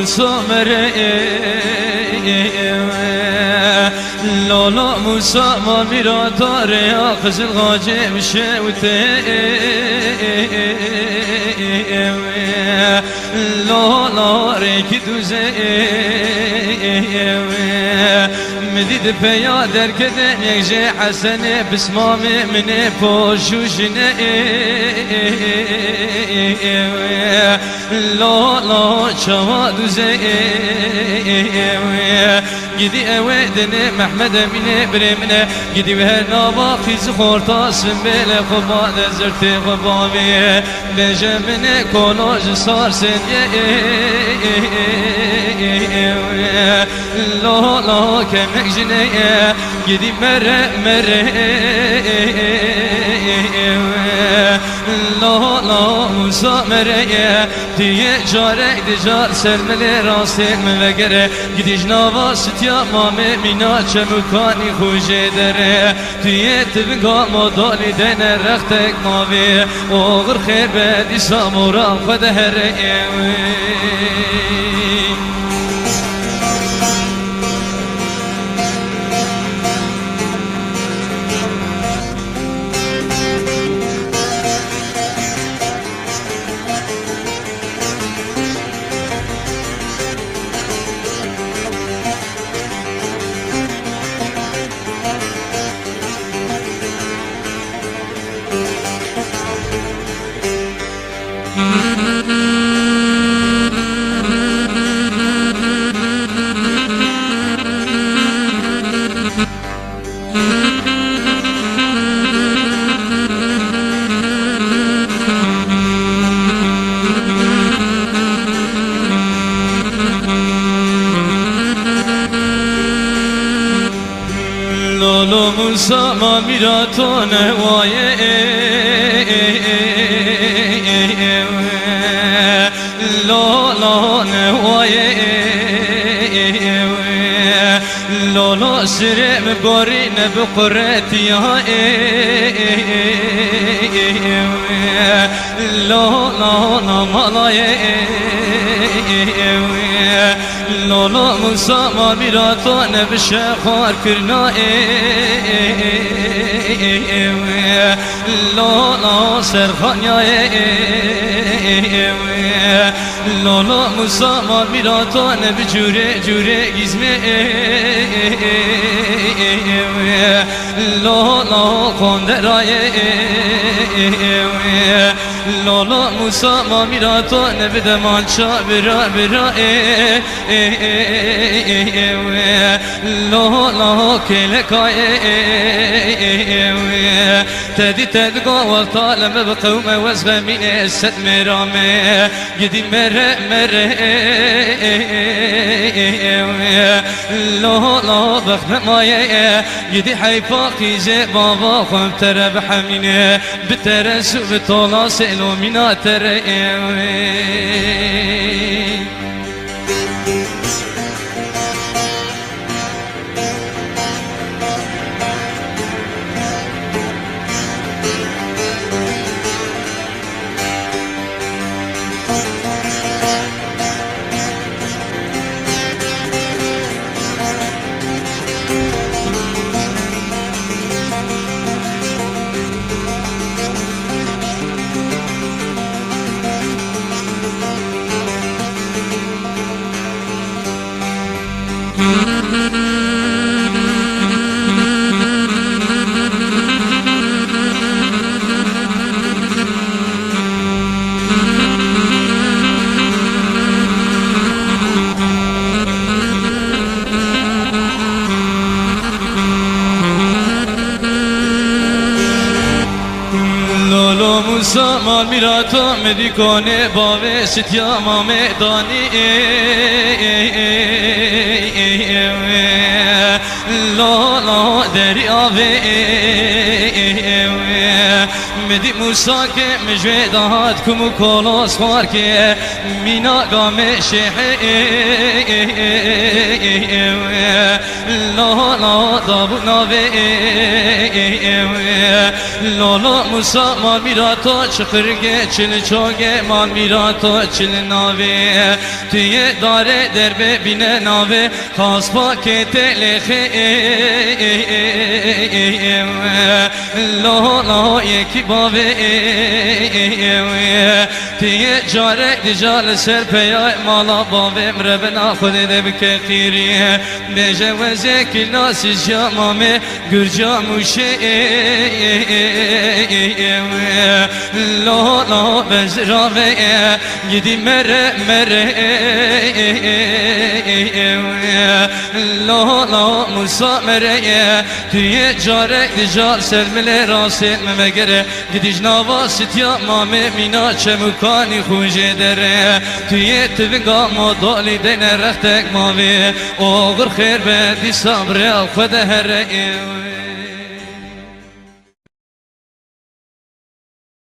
مسامره لالا موسا ما میرا داره یا خزل غاجه میشه و لالا ریکی دوزه مدید پیا در کدن یک جه حسنه بسمام منه پاشوشنه لالا چوا دوزه گیدی اویدنه محمد امینه برمنه گیدی به هر نابا خیز خورتا سنبیل خوبا دزرت خوباوی بجمنه کلاج سار سنیه لالا کمک جنه گیدی مره مره لالا مسامره دیگه جاره دیجار سلمل راسته ملگره گیدی جناوا ستیا مامه مینا چه مکانی خوشه داره دیگه تبگا مدالی دینه رختک ماوی اوغر خیر بدی سامورا خود هره لالا موسا ما میرا تو نوایه لالا نوایه لالا سرم باری نبقرتی های لالا نمالای لالا موسا ما میرا تو نبشه خوار کرنا لالا سرخانیای لالا موسا ما میرا تو نبی جوره جوره گیزمه لالا خوندرای لالا موسا ما میرا تو نبی دمانچا برا برا لالا کلکای تدی تدقا والطالب بقوم وزغمين السد مرامي يدي مره مره لا بخت مايه يدي حيفاقي زي بابا خم ترى بحمينه بترس وبطولا سئلو منا ترى موسا ما میرا تو مدی کنه باوه ستیا ما میدانی لالا دریاوه مدی موسا که مجوی دهات کمو کلاس خوار که مینا گامه شیحه لا لا دابو ناوه لالا موسا مال میرا تو چخرگه چل چوگه مال میرا تو چل ناوه توی داره در ببینه ناوه خاص پاکه تلخه لا لا یکی باوه توی جاره دیجال سر پیای مالا باوه مربنا خود ده بکه خیریه بیجه وزه کلاسی جامامه گرجا موشه لا لا بزراوه گیدی مره مره لا لا موسا مره توی جاره دیجار سرمله راسه ممگره گیدی جناوا ستیا مامه مینا چه مکانی خوشه دره توی تبگا ما دالی دینه رختک ماوی آغر خیر به دی صبر خود هره